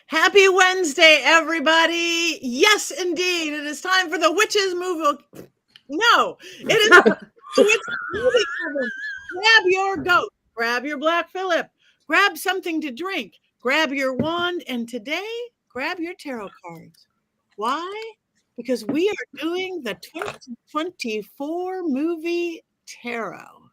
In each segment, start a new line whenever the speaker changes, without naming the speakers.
Happy Wednesday, everybody. Yes, indeed. It is time for the Witches Movie. No, it is the Witches Movie Coven. Grab your goat, grab your Black Phillip, grab something to drink, grab your wand, and today, grab your tarot cards. Why? Because we are doing the 2024 movie tarot.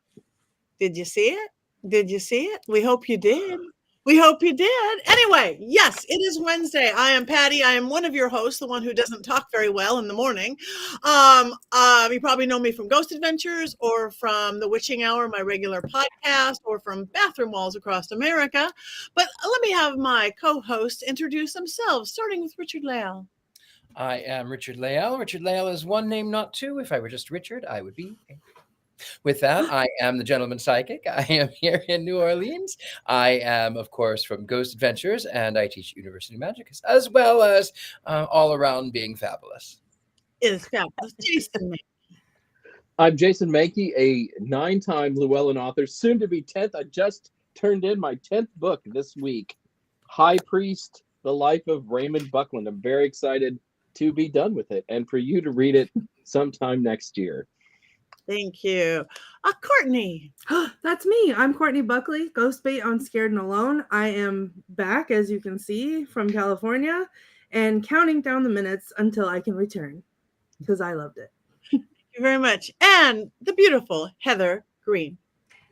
Did you see it? Did you see it? We hope you did. We hope you did. Anyway, yes, it is Wednesday. I am Patti. I am one of your hosts, the one who doesn't talk very well in the morning. You probably know me from Ghost Adventures or from The Witching Hour, my regular podcast, or from Bathroom Walls across America. But let me have my co-hosts introduce themselves, starting with Richard-Lael.
I am Richard-Lael. Richard-Lael is one name, not two. If I were just Richard, I would be. With that, I am the Gentleman Psychic. I am here in New Orleans. I am, of course, from Ghost Adventures, and I teach University Magicus, as well as all around being fabulous.
It is fabulous. Jason.
I'm Jason Mankey, a 9-time Llewellyn author, soon to be 10th. I just turned in my 10th book this week, High Priest, The Life of Raymond Buckland. I'm very excited to be done with it and for you to read it sometime next year.
Thank you. Courtney.
That's me. I'm Courtney Buckley, Ghost Bait on Scared and Alone. I am back, as you can see, from California and counting down the minutes until I can return because I loved it.
Thank you very much. And the beautiful Heather Greene.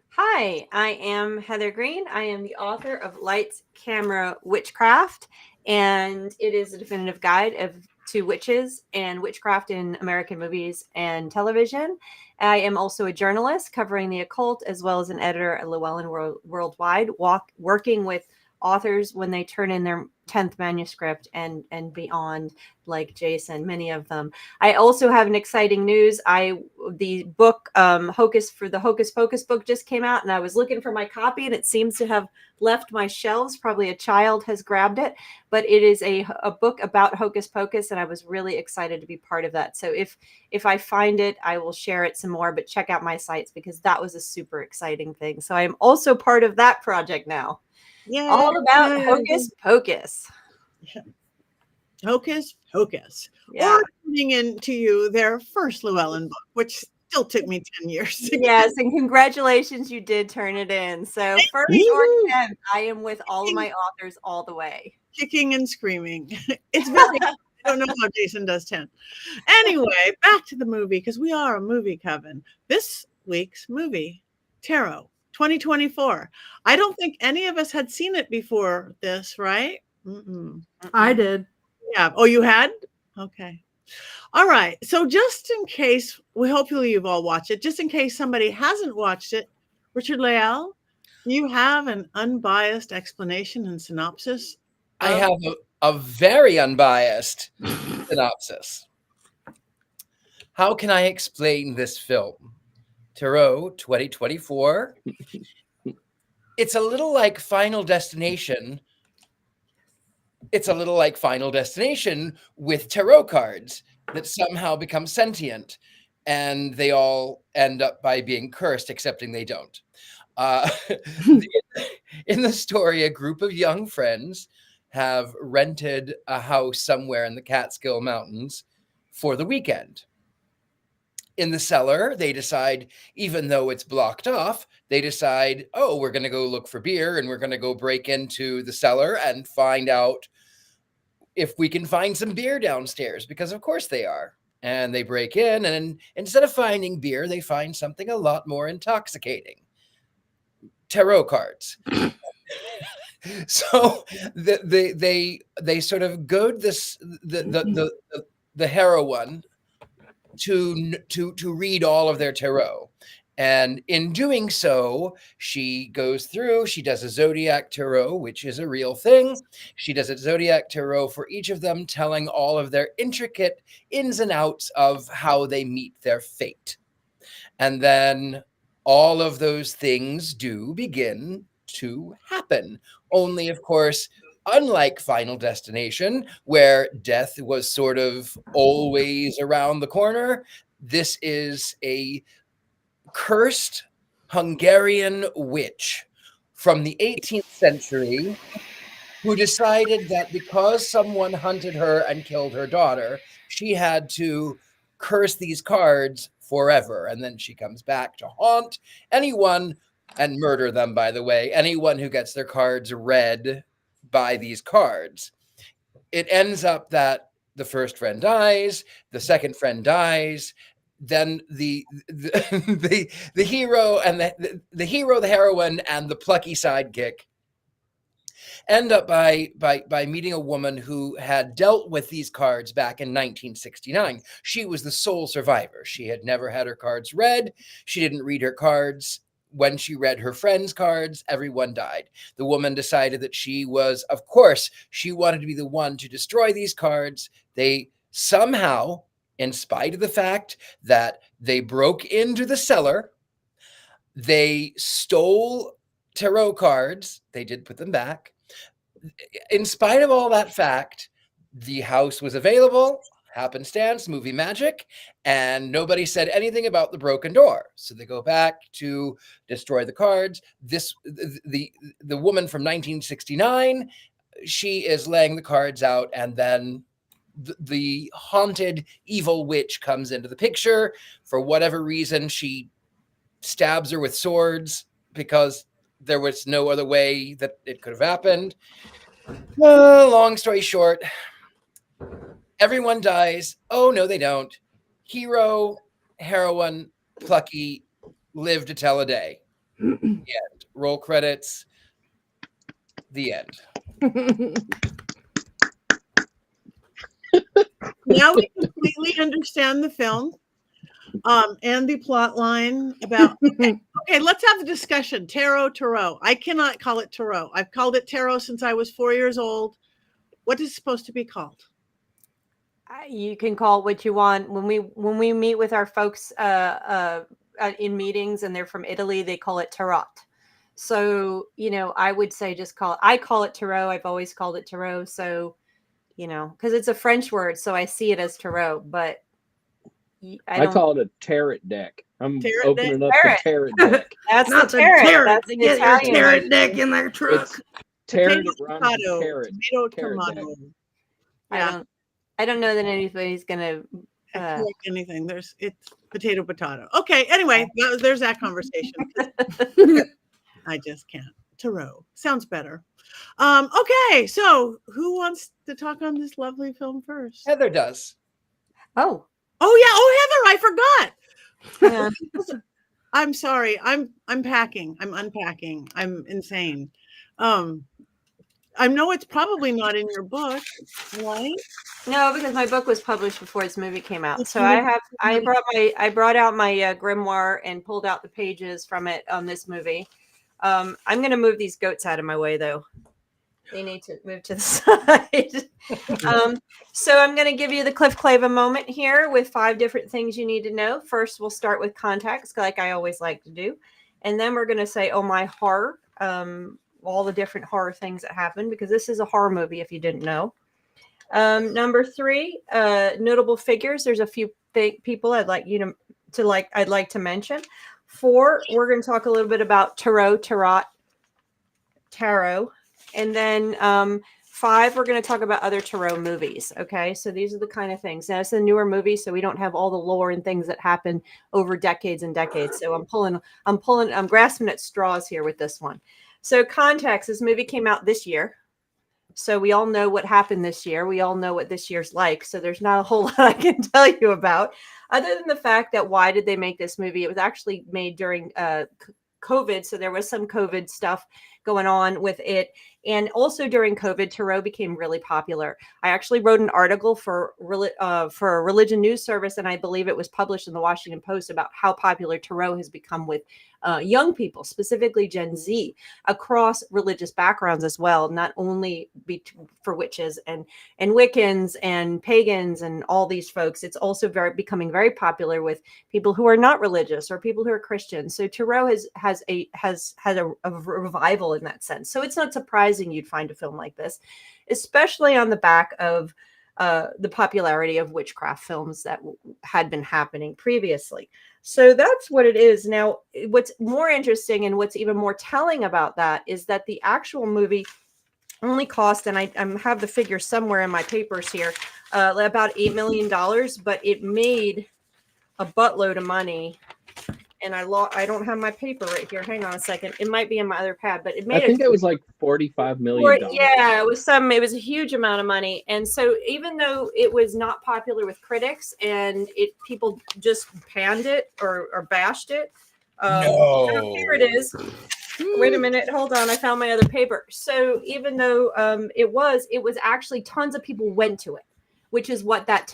Hi, I am Heather Greene. I am the author of Lights, Camera, Witchcraft, and it is a definitive guide to witches and witchcraft in American movies and television. I am also a journalist covering the occult, as well as an editor at Llewellyn Worldwide, working with authors when they turn in their 10th manuscript and beyond, like Jason, many of them. I also have an exciting news. The book Hocus Pocus book just came out, and I was looking for my copy, and it seems to have left my shelves. Probably a child has grabbed it, but it is a book about Hocus Pocus, and I was really excited to be part of that. So if I find it, I will share it some more, but check out my sites because that was a super exciting thing. So I am also part of that project now.
Yay.
All about Hocus Pocus.
Yeah. Hocus Pocus.
Yeah.
Or turning into you their first Llewellyn book, which still took me 10 years to get.
Yes, and congratulations, you did turn it in. So first or 10th, I am with all of my authors all the way.
Kicking and screaming. It's very I don't know how Jason does 10. Anyway, back to the movie, because we are a movie coven. This week's movie, Tarot. 2024. I don't think any of us had seen it before this, right? Mm-mm.
I did.
Yeah. Oh, you had? Okay. All right. So just in case, hopefully you've all watched it. Just in case somebody hasn't watched it, Richard-Lael, do you have an unbiased explanation and synopsis?
I have a very unbiased synopsis. How can I explain this film? Tarot 2024. It's a little like Final Destination. It's a little like Final Destination with tarot cards that somehow become sentient, and they all end up by being cursed, excepting they don't. In the story, a group of young friends have rented a house somewhere in the Catskill Mountains for the weekend. In the cellar, they decide, even though it's blocked off, they decide, oh, we're going to go look for beer, and we're going to go break into the cellar and find out if we can find some beer downstairs, because of course they are. And they break in, and instead of finding beer, they find something a lot more intoxicating. Tarot cards. So they sort of goad the heroine to read all of their tarot. And in doing so, she goes through, she does a zodiac tarot, which is a real thing. She does a zodiac tarot for each of them, telling all of their intricate ins and outs of how they meet their fate. And then all of those things do begin to happen. Only, of course, Unlike Final Destination, where death was sort of always around the corner, this is a cursed Hungarian witch from the 18th century who decided that because someone hunted her and killed her daughter, she had to curse these cards forever. And then she comes back to haunt anyone and murder them, by the way, anyone who gets their cards read by these cards. It ends up that the first friend dies, the second friend dies, then the hero and the hero, the heroine, and the plucky sidekick end up by meeting a woman who had dealt with these cards back in 1969. She was the sole survivor. She had never had her cards read. She didn't read her cards. When she read her friends' cards, everyone died. The woman decided that she wanted to be the one to destroy these cards. They somehow, in spite of the fact that they broke into the cellar, they stole tarot cards. They did put them back. In spite of all that fact, the house was available, happenstance, movie magic, and nobody said anything about the broken door. So they go back to destroy the cards. The woman from 1969, she is laying the cards out, and then the haunted evil witch comes into the picture. For whatever reason, she stabs her with swords because there was no other way that it could have happened. Long story short, everyone dies. Oh, no, they don't. Hero, heroine, plucky, live to tell a day. The end. Roll credits. The end.
Now we completely understand the film and the plot line about okay, let's have a discussion. Tarot. I cannot call it tarot. I've called it tarot since I was 4 years old. What is it supposed to be called?
You can call it what you want. When we meet with our folks in meetings and they're from Italy, they call it tarot. So, I would say I call it tarot. I've always called it tarot. So, because it's a French word, so I see it as tarot, but
I call it a tarot deck. I'm
Tarot
opening
deck?
up the tarot deck.
That's
Not
the tarot. That's
to
the
get your
Italian
tarot
version.
deck in their truck.
It's tarot
Potato,
that rhymes with
tomato,
carrot.
tomato,
Carrot
tomato.
deck.
Yeah,
I don't know that anybody's gonna.
correct anything. It's potato. Okay. Anyway, there's that conversation. I just can't. Tarot sounds better. Okay, so who wants to talk on this lovely film first?
Heather does.
Oh,
Heather, I forgot.
yeah.
I'm sorry. I'm packing. I'm unpacking. I'm insane. I know it's probably not in your book, right?
No, because my book was published before this movie came out. So I brought out my grimoire and pulled out the pages from it on this movie. I'm going to move these goats out of my way, though. They need to move to the side. So I'm going to give you the Cliff Clava moment here with 5 different things you need to know. First, we'll start with context, like I always like to do. And then we're going to say, oh, my horror, all the different horror things that happen, because this is a horror movie, if you didn't know. Number 3, notable figures. There's a few people I'd like you I'd like to mention. 4, we're going to talk a little bit about tarot. And then 5, we're going to talk about other tarot movies. Okay, so these are the kind of things. Now it's a newer movie, so we don't have all the lore and things that happen over decades and decades. So I'm grasping at straws here with this one. So context: this movie came out this year, so we all know what happened this year. We all know what this year's like. So there's not a whole lot I can tell you about, other than the fact that why did they make this movie? It was actually made during COVID, so there was some COVID stuff going on with it. And also during COVID, tarot became really popular. I actually wrote an article for a religion news service, and I believe it was published in the Washington Post, about how popular tarot has become with young people, specifically Gen Z, across religious backgrounds as well, not only for witches and Wiccans and pagans and all these folks. It's also becoming very popular with people who are not religious or people who are Christian. So tarot has had a revival in that sense. So it's not surprising surprising you'd find a film like this, especially on the back of the popularity of witchcraft films that had been happening previously. So that's what it is. Now, what's more interesting and what's even more telling about that is that the actual movie only cost, and I have the figure somewhere in my papers here, about $8 million, but it made a buttload of money. And I don't have my paper right here. Hang on a second. It might be in my other pad, but it made.
I think it was like $45 million.
Yeah, it was a huge amount of money. And so even though it was not popular with critics and people just panned it or bashed it.
No.
Here it is. Wait a minute. Hold on. I found my other paper. So even though it was actually tons of people went to it, which is what that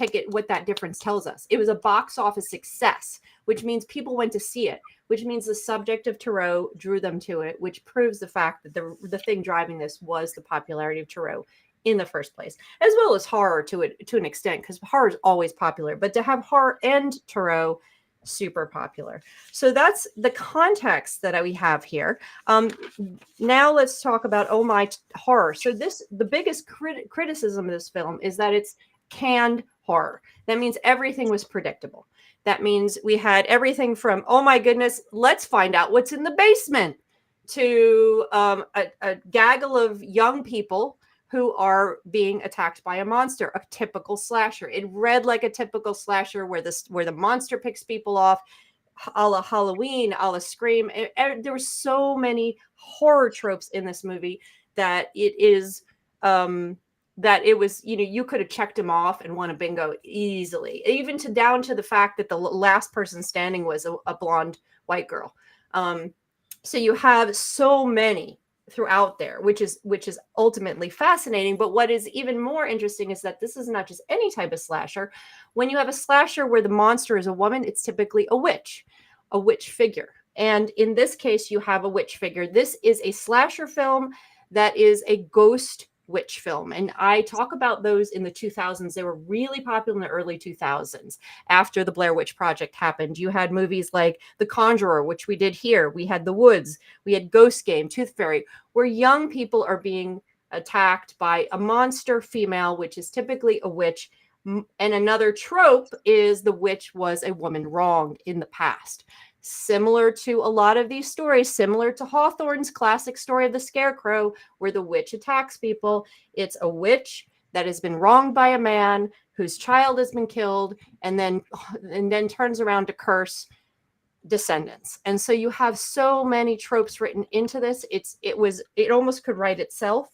difference tells us. It was a box office success, which means people went to see it, which means the subject of Tarot drew them to it, which proves the fact that the thing driving this was the popularity of Tarot in the first place, as well as horror to an extent, because horror is always popular. But to have horror and Tarot, super popular. So that's the context that we have here. Now let's talk about Oh My Horror. So the biggest criticism of this film is that it's canned horror. That means everything was predictable. That means we had everything from, oh my goodness, let's find out what's in the basement, to a gaggle of young people who are being attacked by a monster, a typical slasher. It read like a typical slasher where the monster picks people off, a la Halloween, a la Scream. There were so many horror tropes in this movie that it was, you could have checked them off and won a bingo easily, even down to the fact that the last person standing was a blonde white girl. So you have so many throughout there, which is ultimately fascinating. But what is even more interesting is that this is not just any type of slasher. When you have a slasher where the monster is a woman, it's typically a witch figure. And in this case, you have a witch figure. This is a slasher film that is a ghost witch film. And I talk about those in the 2000s. They were really popular in the early 2000s. After the Blair Witch Project happened, you had movies like The Conjurer, which we did here. We had The Woods. We had Ghost Game, Tooth Fairy, where young people are being attacked by a monster female, which is typically a witch. And another trope is the witch was a woman wronged in the past. Similar to a lot of these stories, similar to Hawthorne's classic story of the Scarecrow, where the witch attacks people. It's a witch that has been wronged by a man whose child has been killed, and then turns around to curse descendants. And so you have so many tropes written into this. It almost could write itself.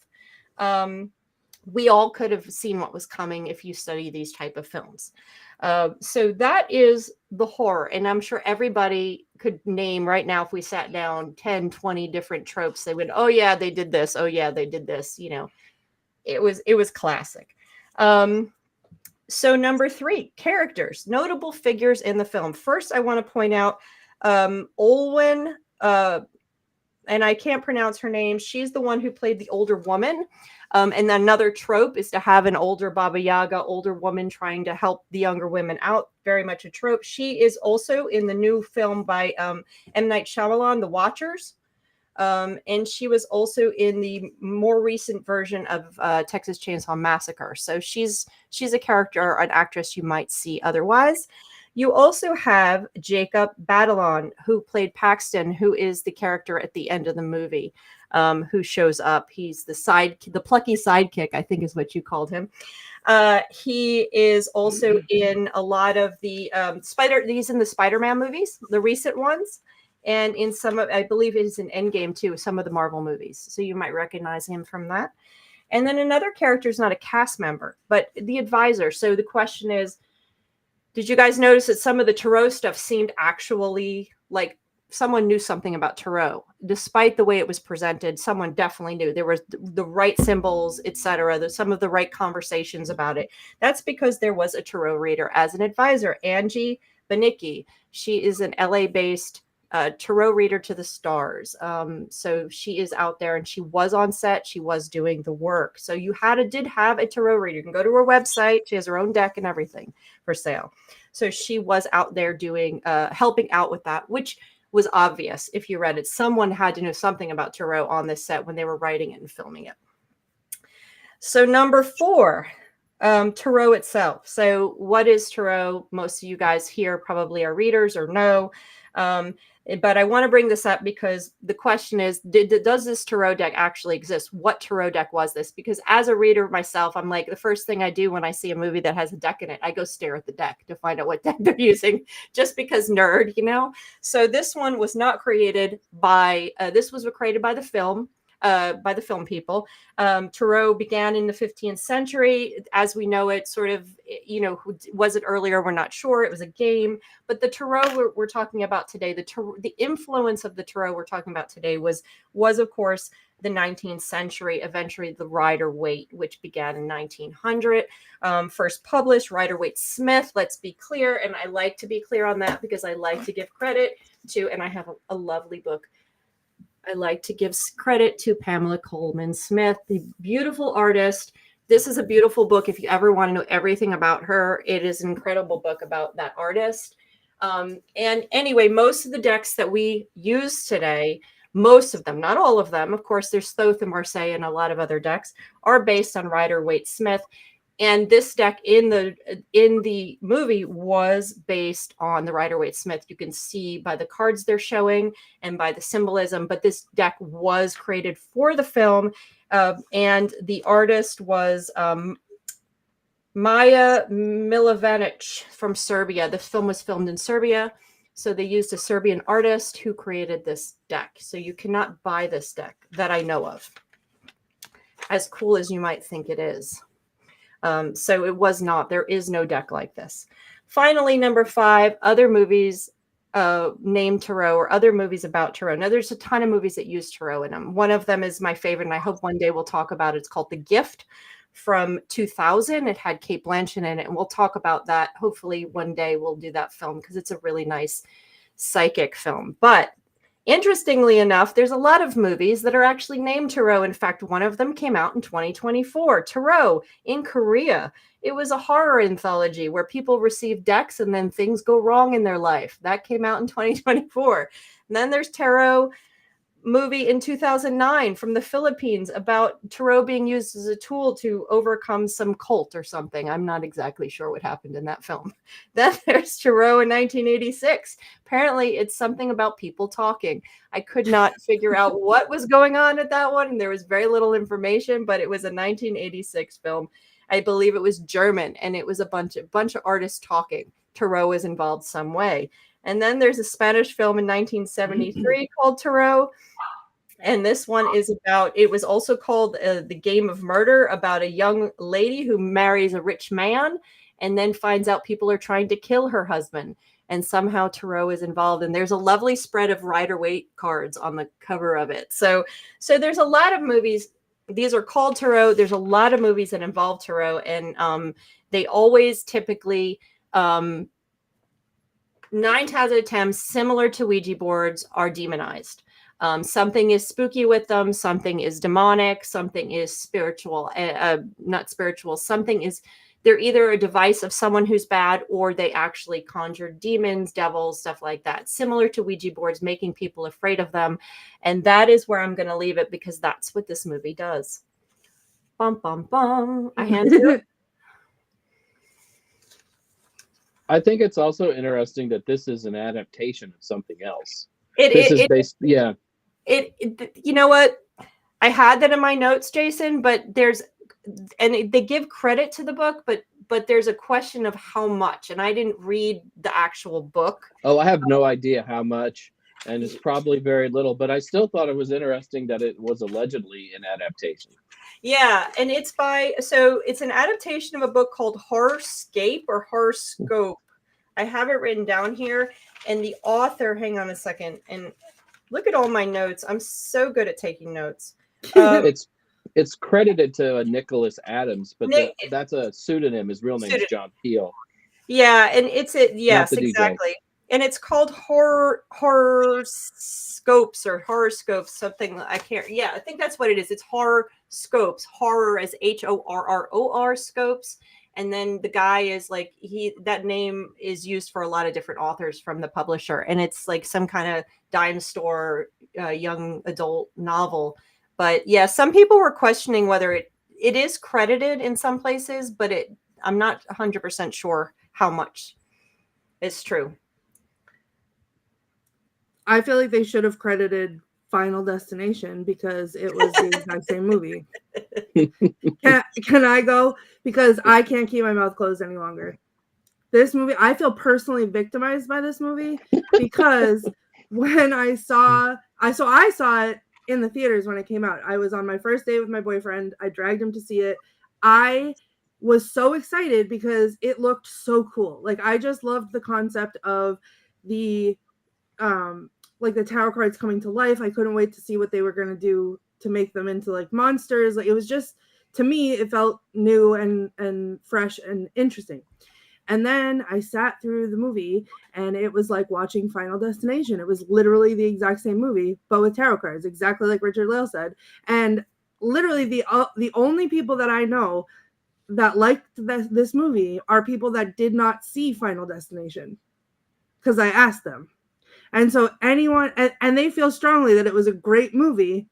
We all could have seen what was coming if you study these type of films. So that is the horror. And I'm sure everybody could name right now, if we sat down, 10, 20 different tropes. They would, oh yeah, they did this. Oh yeah, they did this. It was classic. So number 3, characters, notable figures in the film. First, I want to point out Olwen, and I can't pronounce her name. She's the one who played the older woman. And another trope is to have an older Baba Yaga, older woman trying to help the younger women out. Very much a trope. She is also in the new film by M. Night Shyamalan, The Watchers. And she was also in the more recent version of Texas Chainsaw Massacre. So she's a character, an actress you might see otherwise. You also have Jacob Batalon, who played Paxton, who is the character at the end of the movie, who shows up. He's the plucky sidekick, I think is what you called him. He is also in a lot of the he's in the Spider-Man movies, the recent ones. And in some of, I believe it is in Endgame too, some of the Marvel movies. So you might recognize him from that. And then another character is not a cast member, but the advisor. So the question is, did you guys notice that some of the Tarot stuff seemed actually like someone knew something about Tarot? Despite the way it was presented, someone definitely knew. There was the right symbols, etc. Some of the right conversations about it. That's because there was a Tarot reader as an advisor, Angie Banicki. She is an LA-based Tarot reader to the stars. So she is out there and she was on set. She was doing the work. So you did have a Tarot reader. You can go to her website. She has her own deck and everything for sale. So she was out there doing, helping out with that, which was obvious if you read it. Someone had to know something about Tarot on this set when they were writing it and filming it. So number 4, Tarot itself. So what is Tarot? Most of you guys here probably are readers or know. But I want to bring this up because the question is, does this Tarot deck actually exist? What Tarot deck was this? Because as a reader myself, I'm like, the first thing I do when I see a movie that has a deck in it, I go stare at the deck to find out what deck they're using, just because nerd, you know? So this one was not created by, this was created by the film people. Tarot began in the 15th century. As we know it, sort of, you know, was it earlier? We're not sure. It was a game. But the Tarot we're talking about today, the influence of the Tarot we're talking about today was of course, the 19th century, eventually the Rider-Waite, which began in 1900. First published, Rider-Waite-Smith, let's be clear. And I like to be clear on that because I like to give credit to, and I have a lovely book. I like to give credit to Pamela Coleman Smith, the beautiful artist. This is a beautiful book. If you ever want to know everything about her, it is an incredible book about that artist. And anyway, most of the decks that we use today, most of them, not all of them, of course, there's Thoth and Marseille and a lot of other decks, are based on Rider-Waite-Smith. And this deck in the movie was based on the Rider-Waite-Smith. You can see by the cards they're showing and by the symbolism, but this deck was created for the film. And the artist was Maja Milovanic from Serbia. The film was filmed in Serbia. So they used a Serbian artist who created this deck. So you cannot buy this deck that I know of, as cool as you might think it is. So it was not. There is no deck like this. Finally, number 5, other movies named Tarot or other movies about Tarot. Now, there's a ton of movies that use Tarot in them. One of them is my favorite, and I hope one day we'll talk about it. It's called The Gift from 2000. It had Cate Blanchett in it, and we'll talk about that. Hopefully one day we'll do that film because it's a really nice psychic film. But interestingly enough, there's a lot of movies that are actually named Tarot. In fact, one of them came out in 2024, Tarot in Korea. It was a horror anthology where people receive decks and then things go wrong in their life. That came out in 2024. And then there's Tarot movie in 2009 from the Philippines about Tarot being used as a tool to overcome some cult or something. I'm not exactly sure what happened in that film. Then there's Tarot in 1986. Apparently it's something about people talking. I could not figure out what was going on at that one, and there was very little information, but it was a 1986 film. I believe it was German, and it was a bunch of artists talking. Tarot is involved some way. And then there's a Spanish film in 1973 called Tarot. And this one is about, it was also called The Game of Murder, about a young lady who marries a rich man and then finds out people are trying to kill her husband. And somehow Tarot is involved. And there's a lovely spread of Rider-Waite cards on the cover of it. So there's a lot of movies. These are called Tarot. There's a lot of movies that involve Tarot. And they always typically... 9 times out of 10, similar to Ouija boards, are demonized. Something is spooky with them. Something is demonic. Something is spiritual. Not spiritual. Something is, they're either a device of someone who's bad, or they actually conjure demons, devils, stuff like that. Similar to Ouija boards, making people afraid of them. And that is where I'm going to leave it, because that's what this movie does. Bum, bum, bum. I hand it.
I think it's also interesting that this is an adaptation of something else.
You know what? I had that in my notes, Jason, but they give credit to the book, but there's a question of how much, and I didn't read the actual book.
Oh, I have no idea how much, and it's probably very little, but I still thought it was interesting that it was allegedly an adaptation.
Yeah, and it's an adaptation of a book called Horrorscape or Horoscope. I have it written down here, and the author, hang on a second, and look at all my notes. I'm so good at taking notes.
It's credited to Nicholas Adams, but that's a pseudonym. His real name is John Peel.
Yeah, and yes, exactly. And it's called Horoscopes or Horoscopes, something. I think that's what it is. It's Horoscopes, horror as HORROR scopes. And then the guy is like, that name is used for a lot of different authors from the publisher. And it's like some kind of dime store young adult novel. But yeah, some people were questioning whether it is credited in some places, but I'm not 100% sure how much is true.
I feel like they should have credited Final Destination because it was the exact same movie. Can I go? Because I can't keep my mouth closed any longer. This movie, I feel personally victimized by this movie because when I saw it in the theaters when it came out. I was on my first date with my boyfriend. I dragged him to see it. I was so excited because it looked so cool. Like, I just loved the concept of the like the tarot cards coming to life. I couldn't wait to see what they were going to do to make them into like monsters. Like, it was just, to me, it felt new and fresh and interesting. And then I sat through the movie and it was like watching Final Destination. It was literally the exact same movie, but with tarot cards, exactly like Richard-Lael said. And literally the only people that I know that liked this movie are people that did not see Final Destination, because I asked them. And so anyone, and they feel strongly that it was a great movie,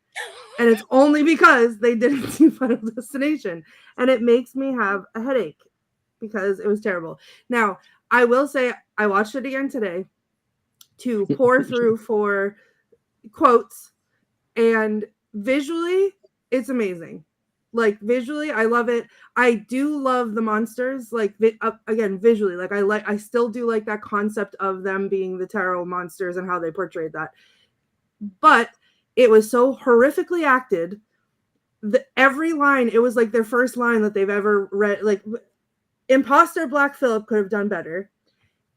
and it's only because they didn't see Final Destination. And it makes me have a headache because it was terrible. Now, I will say I watched it again today to pour through for quotes, and visually, it's amazing. Like, visually, I love it. I do love the monsters. Like, again, visually, like I still do like that concept of them being the tarot monsters and how they portrayed that. But it was so horrifically acted. Every line, it was like their first line that they've ever read. Like, Imposter Black Phillip could have done better.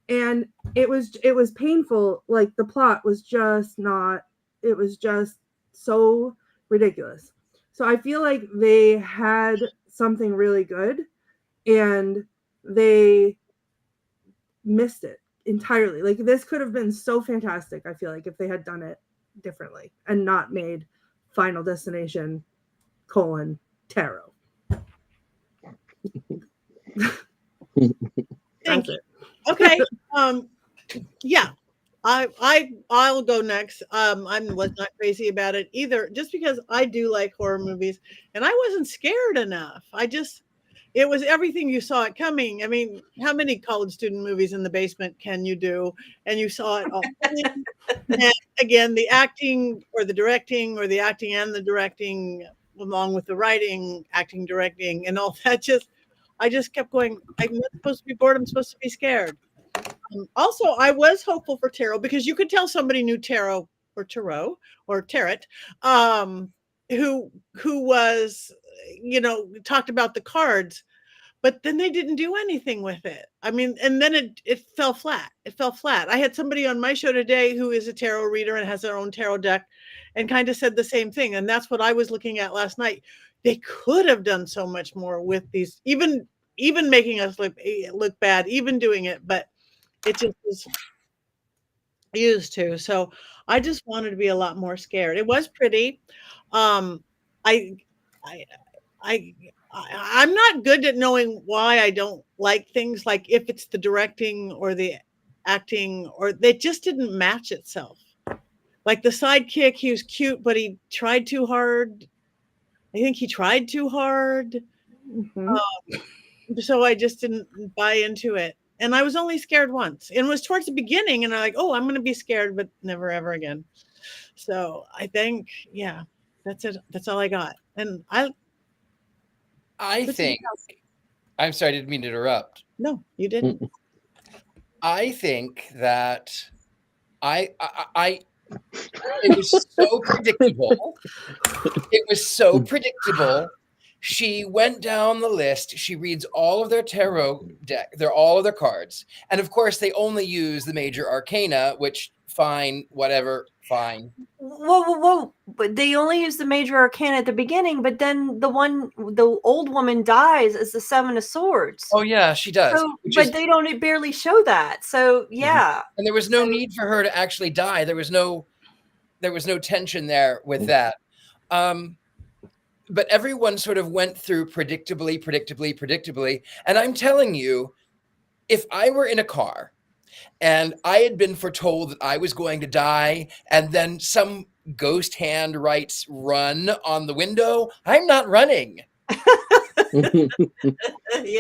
And it was painful. Like, the plot was just not, it was just so ridiculous. So I feel like they had something really good and they missed it entirely. Like, this could have been so fantastic, I feel like, if they had done it differently and not made Final Destination : tarot.
Thank you. Okay. Yeah. I'll go next. I was not crazy about it either, just because I do like horror movies, and I wasn't scared enough. It was everything you saw it coming. I mean, how many college student movies in the basement can you do? And you saw it all. And again, the acting or the directing, or the acting and the directing, along with the writing, acting, directing, and all that. I just kept going, I'm not supposed to be bored. I'm supposed to be scared. Also, I was hopeful for tarot, because you could tell somebody knew tarot or tarot, who was, talked about the cards, but then they didn't do anything with it. I mean, and then it fell flat. It fell flat. I had somebody on my show today who is a tarot reader and has their own tarot deck, and kind of said the same thing. And that's what I was looking at last night. They could have done so much more with these, even making us look bad, even doing it, but it just was used to. So I just wanted to be a lot more scared. It was pretty. I'm not good at knowing why I don't like things, like if it's the directing or the acting, or they just didn't match itself. Like the sidekick, he was cute, but he tried too hard. I think he tried too hard.
Mm-hmm.
So I just didn't buy into it. And I was only scared once. And it was towards the beginning. And I'm like, oh, I'm going to be scared, but never, ever again. So I think, yeah, that's it. That's all I got. And
I think, I'm sorry, I didn't mean to interrupt.
No, you didn't.
I think that it was so predictable. It was so predictable. She went down the list. She reads all of their tarot deck, all of their cards. And of course, they only use the major arcana, which fine, whatever, fine.
Whoa. But they only use the major arcana at the beginning, but then the old woman dies as the Seven of Swords.
Oh, yeah, she does.
So, but they don't barely show that. So, yeah.
And there was no need for her to actually die. There was no tension there with that. but everyone sort of went through predictably. And I'm telling you, if I were in a car and I had been foretold that I was going to die, and then some ghost hand writes "run" on the window, I'm not running.
Yeah,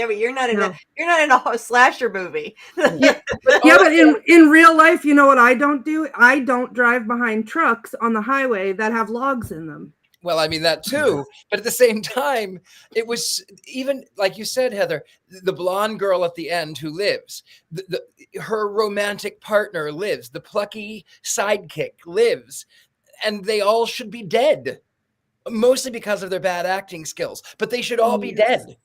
but you're not in a slasher movie.
Yeah, but in real life, you know what I don't do? I don't drive behind trucks on the highway that have logs in them.
Well, I mean that too, but at the same time, it was even like you said, Heather, the blonde girl at the end who lives, her romantic partner lives, the plucky sidekick lives, and they all should be dead, mostly because of their bad acting skills. But they should all be dead.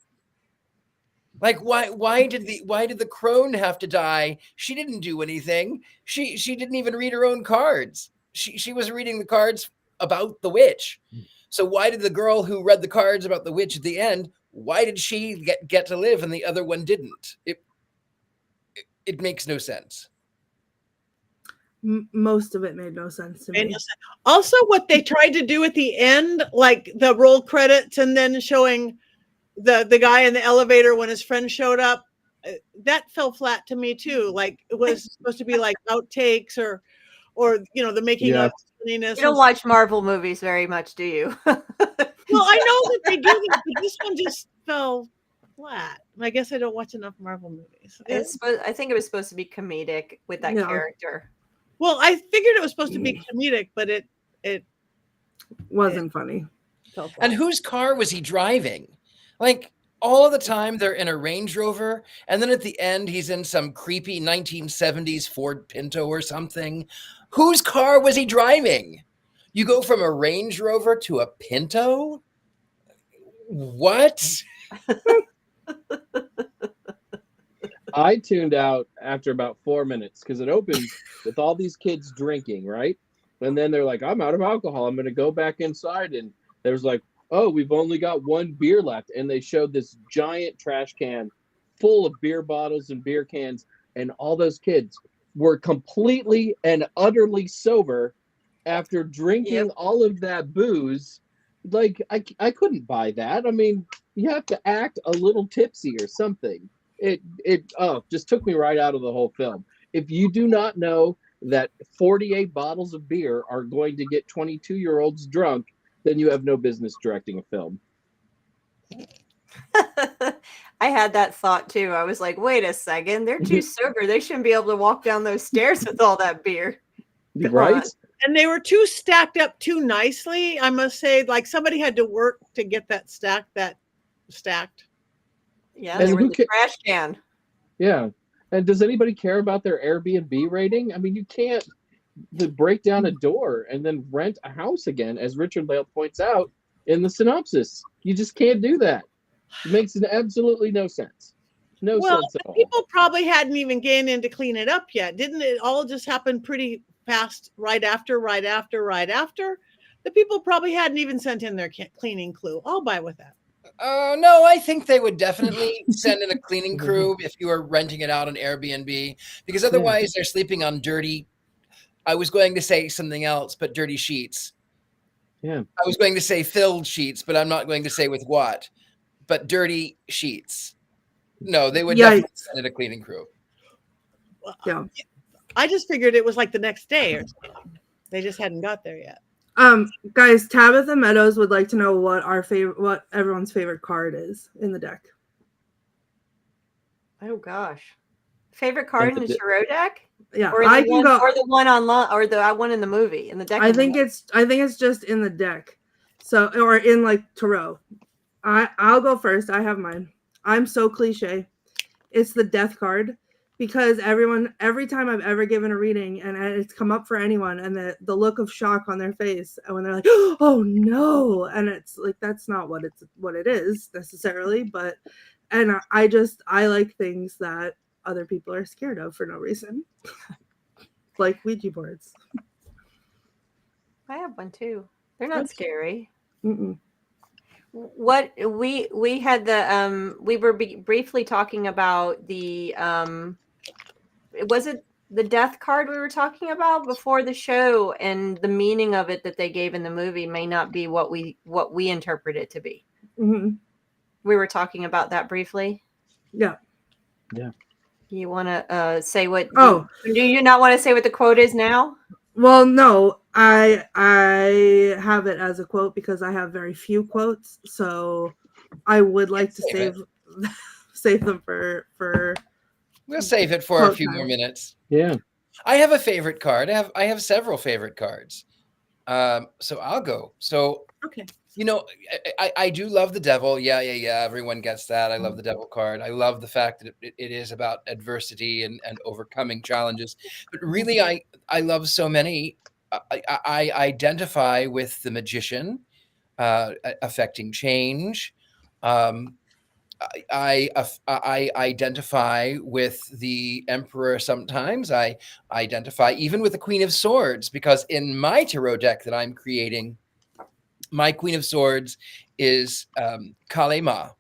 Like why did the crone have to die? She didn't do anything. She didn't even read her own cards. She was reading the cards about the witch. So why did the girl who read the cards about the witch at the end, why did she get to live and the other one didn't? It makes no sense.
Most of it made no sense to me.
Also, what they tried to do at the end, like the roll credits and then showing the guy in the elevator when his friend showed up, that fell flat to me too. Like it was supposed to be like outtakes or the making of.
You don't watch Marvel movies very much, do you?
Well, I know that they do that, but this one just fell flat. I guess I don't watch enough Marvel movies.
I think it was supposed to be comedic with that character.
Well, I figured it was supposed to be comedic, but it
wasn't funny.
And whose car was he driving? Like all of the time they're in a Range Rover, and then at the end he's in some creepy 1970s Ford Pinto or something. Whose car was he driving? You go from a Range Rover to a Pinto? What?
I tuned out after about 4 minutes because it opens with all these kids drinking, right? And then they're like, I'm out of alcohol. I'm going to go back inside. And there's like, oh, we've only got one beer left. And they showed this giant trash can full of beer bottles and beer cans. And all those kids were completely and utterly sober after drinking all of that booze. Like, I couldn't buy that. I mean, you have to act a little tipsy or something. It just took me right out of the whole film. If you do not know that 48 bottles of beer are going to get 22-year-olds drunk, then you have no business directing a film.
I had that thought too. I was like, wait a second, they're too sober. They shouldn't be able to walk down those stairs with all that beer.
Right?
And they were too stacked up too nicely. I must say, like somebody had to work to get that stacked.
Yeah, they were in the trash can.
Yeah. And does anybody care about their Airbnb rating? I mean, you can't break down a door and then rent a house again, as Richard-Lael points out in the synopsis. You just can't do that. It makes absolutely no sense. No sense at all.
People probably hadn't even gotten in to clean it up yet. Didn't it all just happen pretty fast right after? The people probably hadn't even sent in their cleaning crew. I'll buy with that.
No, I think they would definitely send in a cleaning crew if you were renting it out on Airbnb, because otherwise they're sleeping on dirty. I was going to say something else, but dirty sheets.
Yeah.
I was going to say filled sheets, but I'm not going to say with what. But dirty sheets. No, they would definitely send in a cleaning crew.
Yeah.
I just figured it was like the next day or something. They just hadn't got there yet.
Guys, Tabitha Meadows would like to know what everyone's favorite card is in the deck.
Oh gosh, favorite card in the tarot deck?
Yeah,
or the one online, or the one in the movie in the deck. I think
it's just in the deck, so or in like tarot. I'll go first. I have mine. I'm so cliche. It's the death card. Because every time I've ever given a reading and it's come up for anyone and the look of shock on their face and when they're like, oh no, and it's like, that's not what it is necessarily, but, and I like things that other people are scared of for no reason. Like Ouija boards.
I have one too. They're not scary.
Mm-mm.
What we had we were briefly talking about the was it the death card we were talking about before the show, and the meaning of it that they gave in the movie may not be what we interpret it to be.
Mhm.
We were talking about that briefly.
Yeah.
You want to say what?
Oh.
Do you not want to say what the quote is now?
Well, no, I have it as a quote because I have very few quotes, so I would like to save them for.
We'll save it for a
quote
few
time.
more minutes.
Yeah.
I have a favorite card. I have several favorite cards. So I'll go. So
Okay.
you know, I do love the devil. Yeah. Everyone gets that. I love the devil card. I love the fact that it is about adversity and overcoming challenges. But really, I love so many. I identify with the magician, affecting change. I identify with the emperor sometimes. I identify even with the Queen of Swords, because in my tarot deck that I'm creating, my Queen of Swords is Kalema.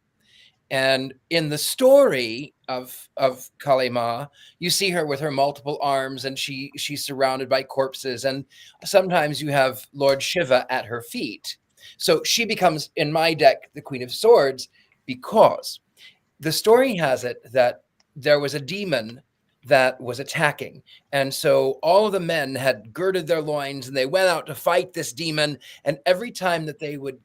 And in the story of Kalema, you see her with her multiple arms, and she's surrounded by corpses. And sometimes you have Lord Shiva at her feet. So she becomes, in my deck, the Queen of Swords, because the story has it that there was a demon that was attacking. And so all of the men had girded their loins and they went out to fight this demon. And every time that they would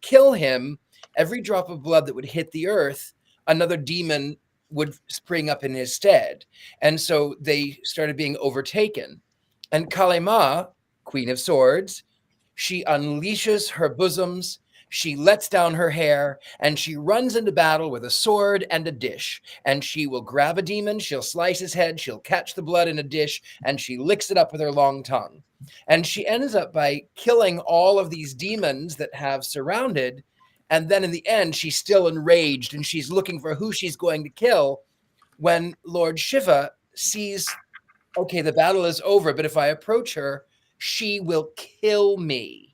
kill him, every drop of blood that would hit the earth, another demon would spring up in his stead. And so they started being overtaken. And Kalema, Queen of Swords, she unleashes her bosoms, she lets down her hair, and she runs into battle with a sword and a dish. And she will grab a demon, she'll slice his head, she'll catch the blood in a dish, and she licks it up with her long tongue. And she ends up by killing all of these demons that have surrounded. And then in the end, she's still enraged and she's looking for who she's going to kill, when Lord Shiva sees, okay, the battle is over, but if I approach her, she will kill me.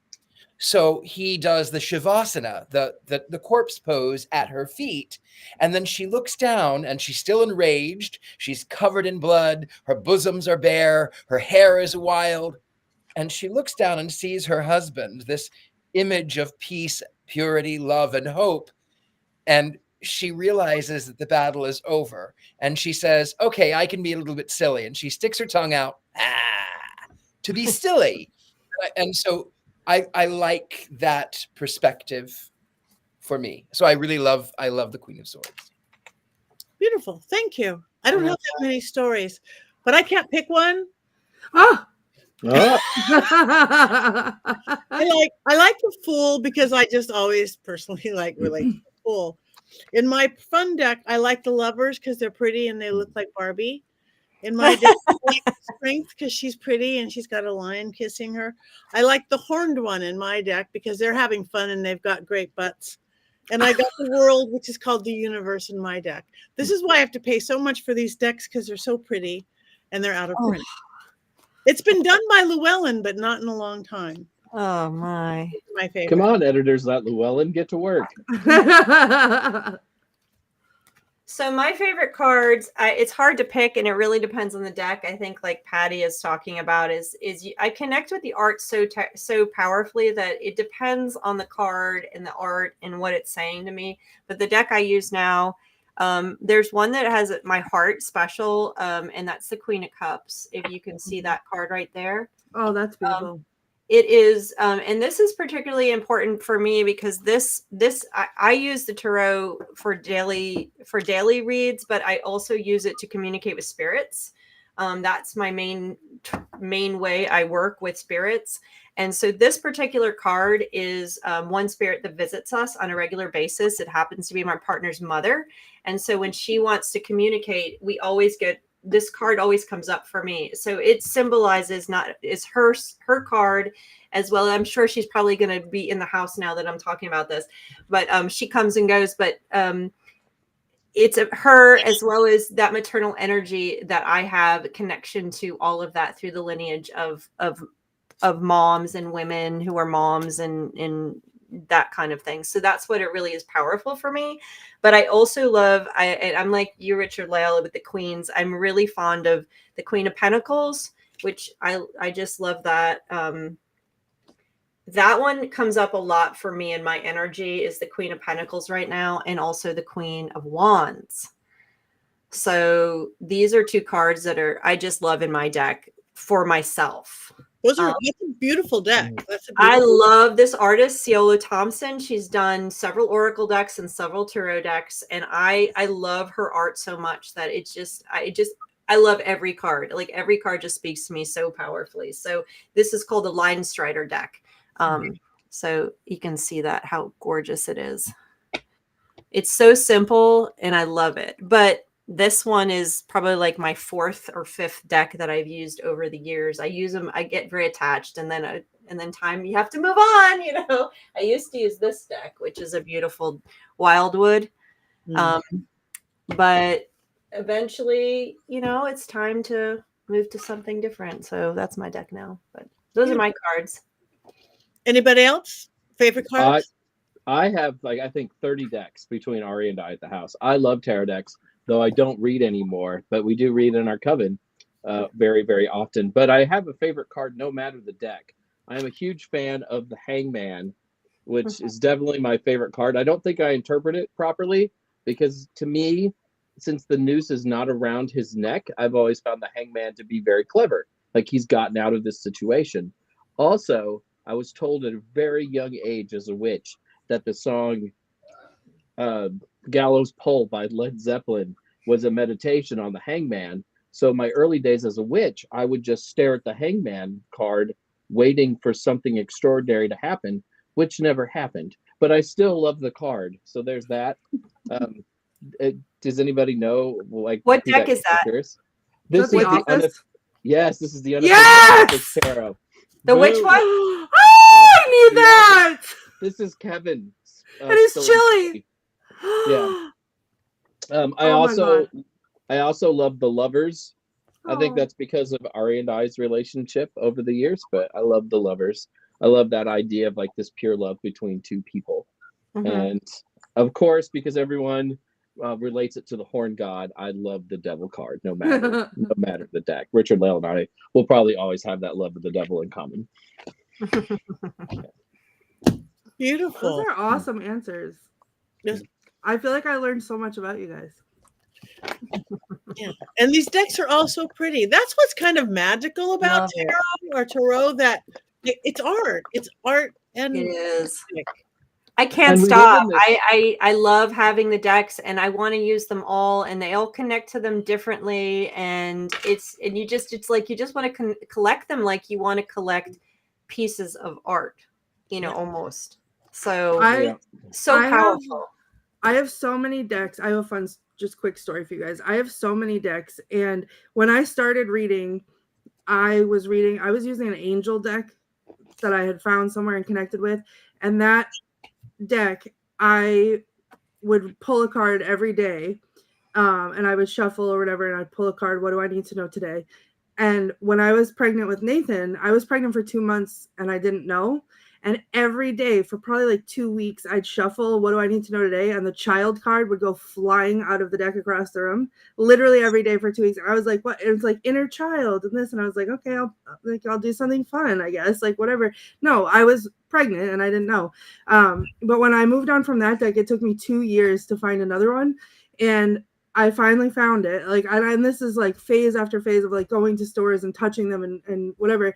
So he does the Shavasana, the corpse pose at her feet. And then she looks down and she's still enraged. She's covered in blood. Her bosoms are bare. Her hair is wild. And she looks down and sees her husband, this image of peace, purity, love, and hope. And she realizes that the battle is over. And she says, okay, I can be a little bit silly. And she sticks her tongue out to be silly. And so I like that perspective for me. So I love the Queen of Swords.
Beautiful. Thank you. I don't have that many stories, but I can't pick one.
Oh.
Oh.
I like the Fool because I just always personally relate to the Fool. In my fun deck, I like the Lovers because they're pretty and they look like Barbie. In my deck, I like the Strength because she's pretty and she's got a lion kissing her. I like the Horned one in my deck because they're having fun and they've got great butts. And I got the World, which is called the Universe, in my deck. This is why I have to pay so much for these decks, because they're so pretty and they're out of print. It's been done by Llewellyn, but not in a long time.
Oh my!
It's my favorite.
Come on, editors, let Llewellyn get to work.
So my favorite cards, it's hard to pick, and it really depends on the deck. I think, like Patti is talking about, is I connect with the art so powerfully that it depends on the card and the art and what it's saying to me. But the deck I use now, there's one that has my heart special, and that's the Queen of Cups. If you can see that card right there.
Oh, that's beautiful.
It is, and this is particularly important for me because I use the tarot for daily reads, but I also use it to communicate with spirits. That's my main way I work with spirits. And so this particular card is one spirit that visits us on a regular basis. It happens to be my partner's mother. And so when she wants to communicate, we always get this card always comes up for me. So it symbolizes is her card as well. I'm sure she's probably going to be in the house now that I'm talking about this, but she comes and goes, but it's her as well as that maternal energy that I have a connection to all of that through the lineage of moms and women who are moms and that kind of thing. So that's what it really is powerful for me. But I also love, I'm like you, Richard-Lael, with the queens. I'm really fond of the Queen of Pentacles, which I just love that. That one comes up a lot for me in my energy, is the Queen of Pentacles right now, and also the Queen of Wands. So these are two cards that I just love in my deck for myself.
That's a beautiful deck.
I love this artist, Ciola Thompson. She's done several Oracle decks and several Tarot decks, and I love her art so much that I love every card. Like, every card just speaks to me so powerfully. So this is called the Line Strider deck. So you can see that, how gorgeous it is. It's so simple and I love it. But this one is probably like my 4th or 5th deck that I've used over the years. I use them, I get very attached, and then time, you have to move on, you know. I used to use this deck, which is a beautiful Wildwood. But eventually, you know, it's time to move to something different. So that's my deck now. But those are my cards.
Anybody else? Favorite cards?
I have, like, I think 30 decks between Ari and I at the house. I love tarot decks, though I don't read anymore, but we do read in our coven very, very often. But I have a favorite card no matter the deck. I am a huge fan of the Hangman, which is definitely my favorite card. I don't think I interpret it properly, because to me, since the noose is not around his neck, I've always found the Hangman to be very clever. Like, he's gotten out of this situation. Also, I was told at a very young age as a witch that the song Gallows Pole by Led Zeppelin was a meditation on the Hangman. So my early days as a witch, I would just stare at the Hangman card, waiting for something extraordinary to happen, which never happened. But I still love the card. So there's that. Does anybody know, like,
what deck is that?
This is
the
the
Office?
Yes, this is the
Yes!
Tarot.
The
Boom.
which one?
Oh, I need that.
This is Kevin.
It is chilly.
Yeah. I also love The Lovers. I think that's because of Ari and I's relationship over the years, but I love The Lovers. I love that idea of, like, this pure love between two people. And of course, because everyone relates it to the Horn God, I love the Devil card, no matter the deck. Richard-Lael and I will probably always have that love of the Devil in common.
Beautiful.
Those are awesome answers.
Yes.
I feel like I learned so much about you guys.
Yeah. And these decks are all so pretty. That's what's kind of magical about tarot, that it's art. It's art, and
it is. I can't
And we
stop.
live in
I love having the decks, and I want to use them all, and they all connect to them differently. And it's like you just want to collect them like you want to collect pieces of art, you know, almost. So powerful.
I have so many decks. I have a fun, just quick story for you guys. I have so many decks, and when I started reading, I was using an angel deck that I had found somewhere and connected with, and that deck, I would pull a card every day, and I would shuffle or whatever, and I'd pull a card. What do I need to know today? And when I was pregnant with Nathan, I was pregnant for 2 months and I didn't know. And every day for probably like 2 weeks, I'd shuffle, what do I need to know today? And the child card would go flying out of the deck across the room, literally every day for 2 weeks. And I was like, what? It was like inner child and this. And I was like, okay, I'll do something fun, I guess, like whatever. No, I was pregnant and I didn't know. But when I moved on from that deck, it took me 2 years to find another one. And I finally found it. Like, and this is like phase after phase of like going to stores and touching them and whatever.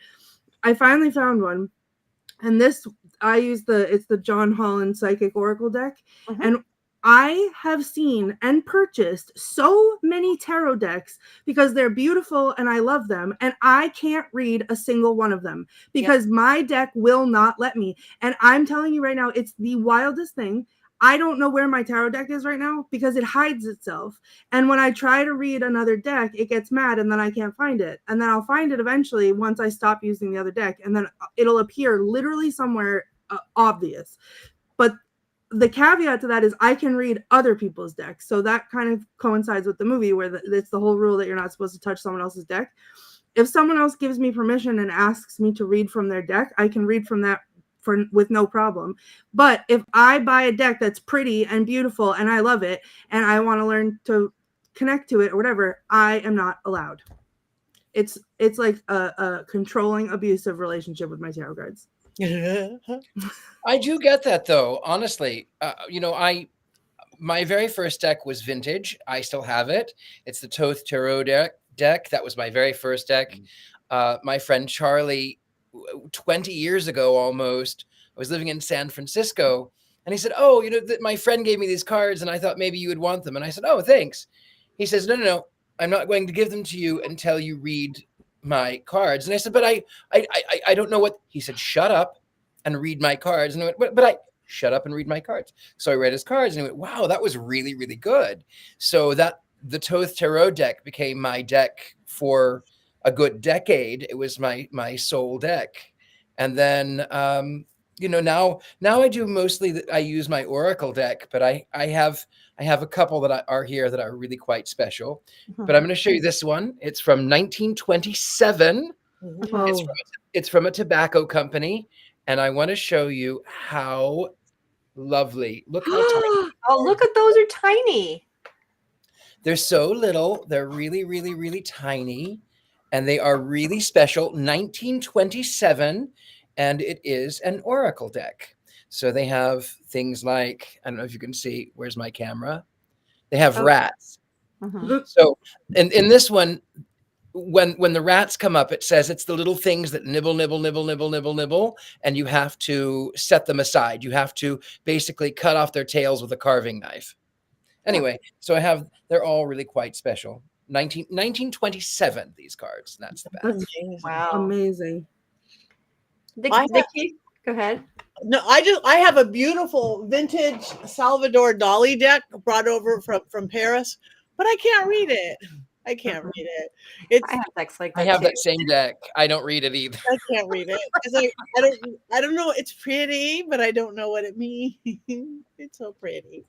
I finally found one. And this, I use it's the John Holland Psychic Oracle deck. And I have seen and purchased so many tarot decks because they're beautiful and I love them. And I can't read a single one of them because my deck will not let me. And I'm telling you right now, it's the wildest thing. I don't know where my tarot deck is right now because it hides itself. And when I try to read another deck, it gets mad and then I can't find it. And then I'll find it eventually once I stop using the other deck. And then it'll appear literally somewhere obvious. But the caveat to that is I can read other people's decks. So that kind of coincides with the movie where it's the whole rule that you're not supposed to touch someone else's deck. If someone else gives me permission and asks me to read from their deck, I can read from that with no problem. But if I buy a deck that's pretty and beautiful and I love it and I want to learn to connect to it or whatever, I am not allowed. It's like a controlling, abusive relationship with my tarot cards.
I do get that, though. Honestly, my very first deck was vintage. I still have it. It's the Thoth Tarot deck. That was my very first deck. My friend Charlie, 20 years ago almost, I was living in San Francisco, and he said, "Oh, my friend gave me these cards, and I thought maybe you would want them." And I said, "Oh, thanks." He says, "No, I'm not going to give them to you until you read my cards." And I said, "But I don't know what." He said, "Shut up and read my cards." And I went, but I shut up and read my cards. So I read his cards, and he went, "Wow, that was really, really good." So that the Thoth Tarot deck became my deck for a good decade. It was my sole deck. And then now I do mostly I use my Oracle deck, but I have a couple that are here that are really quite special. But I'm going to show you this one. It's from 1927.
Oh.
It's from a tobacco company, and I want to show you how lovely. Look how tiny.
Oh, look at those are tiny.
They're so little. They're really, really, really tiny, and they are really special. 1927, and it is an Oracle deck. So they have things like, I don't know if you can see, where's my camera? They have rats. So in this one, when the rats come up, it says it's the little things that nibble, nibble, nibble, nibble, nibble, nibble, and you have to set them aside. You have to basically cut off their tails with a carving knife. Anyway, so they're all really quite special. 1927, these cards. That's the best.
Wow.
Amazing.
Go ahead.
No, I have a beautiful vintage Salvador Dali deck brought over from Paris, but I can't read it. I can't read it.
I have decks like that.
I have
too.
that same deck. I don't read it either.
I can't read it. I don't know. It's pretty, but I don't know what it means. It's so pretty.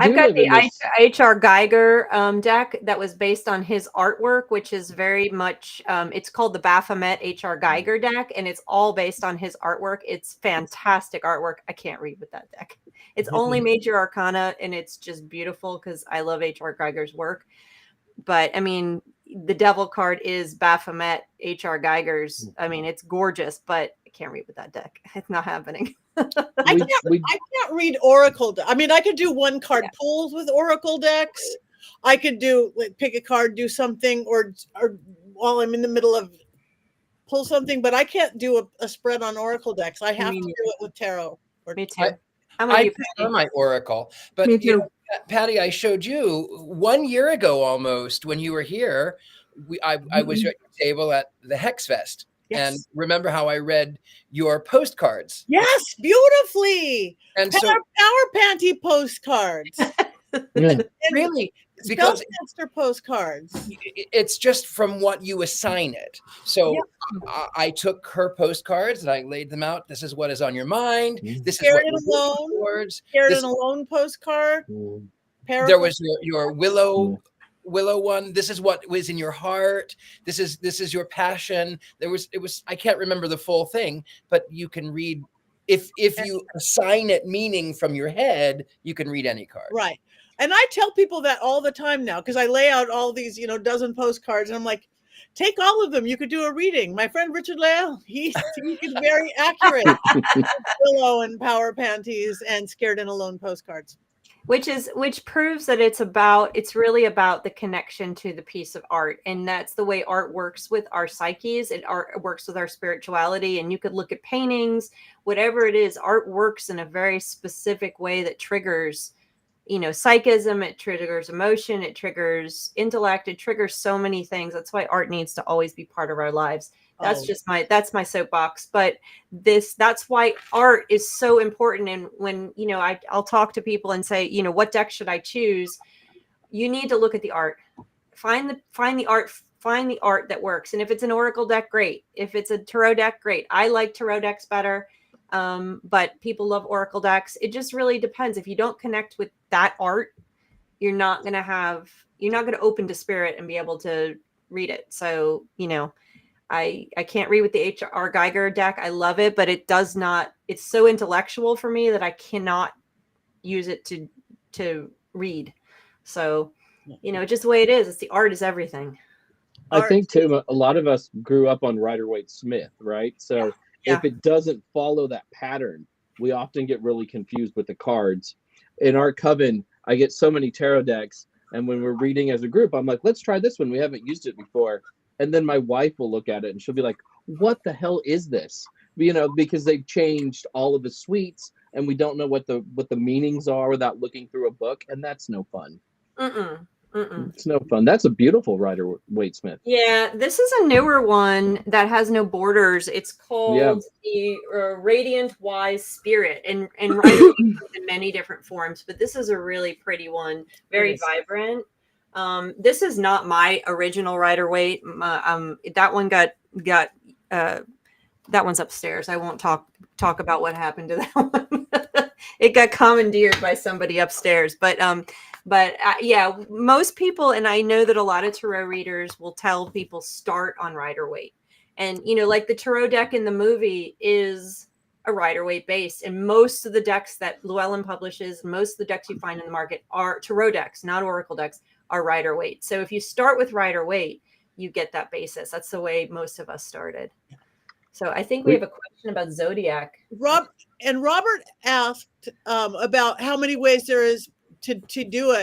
I've got the H.R. Geiger deck that was based on his artwork, which is very much, it's called the Baphomet H.R. Geiger deck, and it's all based on his artwork. It's fantastic artwork. I can't read with that deck. It's only major arcana, and it's just beautiful because I love H.R. Geiger's work. But, I mean, the devil card is Baphomet H.R. Geiger's. I mean, it's gorgeous, but I can't read with that deck. It's not happening.
I can't read Oracle. I mean, I could do one card pulls with Oracle decks. I could do pick a card, do something, or while I'm in the middle of pull something. But I can't do a spread on Oracle decks. I have to do it with tarot.
Me too.
I prefer my Oracle, but Patti, I showed you 1 year ago almost when you were here. I was at your table at the Hex Fest. Yes. And remember how I read your postcards?
Yes, beautifully.
And
so Power Panty postcards.
Really, because
Spellcaster postcards.
It's just from what you assign it. So I took her postcards and I laid them out. This is what is on your mind. This is what
Scared and Alone postcard.
There was your Willow one. This is what was in your heart. This is your passion. It was I can't remember the full thing, but you can read if you assign it meaning from your head, you can read any card.
Right. And I tell people that all the time now because I lay out all these, dozen postcards and I'm like, take all of them. You could do a reading. My friend Richard-Lael, he's very accurate. Willow and Power Panties and Scared and Alone postcards.
Which proves that it's really about the connection to the piece of art. And that's the way art works with our psyches. Art works with our spirituality. And you could look at paintings, whatever it is, art works in a very specific way that triggers, psychism, it triggers emotion, it triggers intellect, it triggers so many things. That's why art needs to always be part of our lives. That's my soapbox. But that's why art is so important. And when, I'll talk to people and say, what deck should I choose? You need to look at the art, find the art that works. And if it's an Oracle deck, great. If it's a tarot deck, great. I like tarot decks better. But people love Oracle decks. It just really depends. If you don't connect with that art, you're not going to open to spirit and be able to read it. So, I can't read with the H.R. Geiger deck. I love it, but it does not. It's so intellectual for me that I cannot use it to read. So, just the way it is. It's the art is everything.
I think too, a lot of us grew up on Rider-Waite-Smith, right? So if it doesn't follow that pattern, we often get really confused with the cards. In our coven, I get so many tarot decks, and when we're reading as a group, I'm like, let's try this one. We haven't used it before. And then my wife will look at it and she'll be like, what the hell is this? Because they've changed all of the suites and we don't know what the meanings are without looking through a book. And that's no fun. It's no fun. That's a beautiful Rider-Waite-Smith.
Yeah, this is a newer one that has no borders. It's called the Radiant Wise Spirit, and Rider comes in many different forms, but this is a really pretty one, very vibrant. This is not my original Rider-Waite. That one got that one's upstairs. I won't talk about what happened to that one. It got commandeered by somebody upstairs, but most people, and I know that a lot of tarot readers will tell people start on Rider-Waite, and like the tarot deck in the movie is a Rider-Waite base, and most of the decks that Llewellyn publishes, most of the decks you find in the market are tarot decks, not oracle decks, are Rider-Waite. So if you start with Rider-Waite, you get that basis. That's the way most of us started. So I think we have a question about Zodiac.
Robert asked about how many ways there is to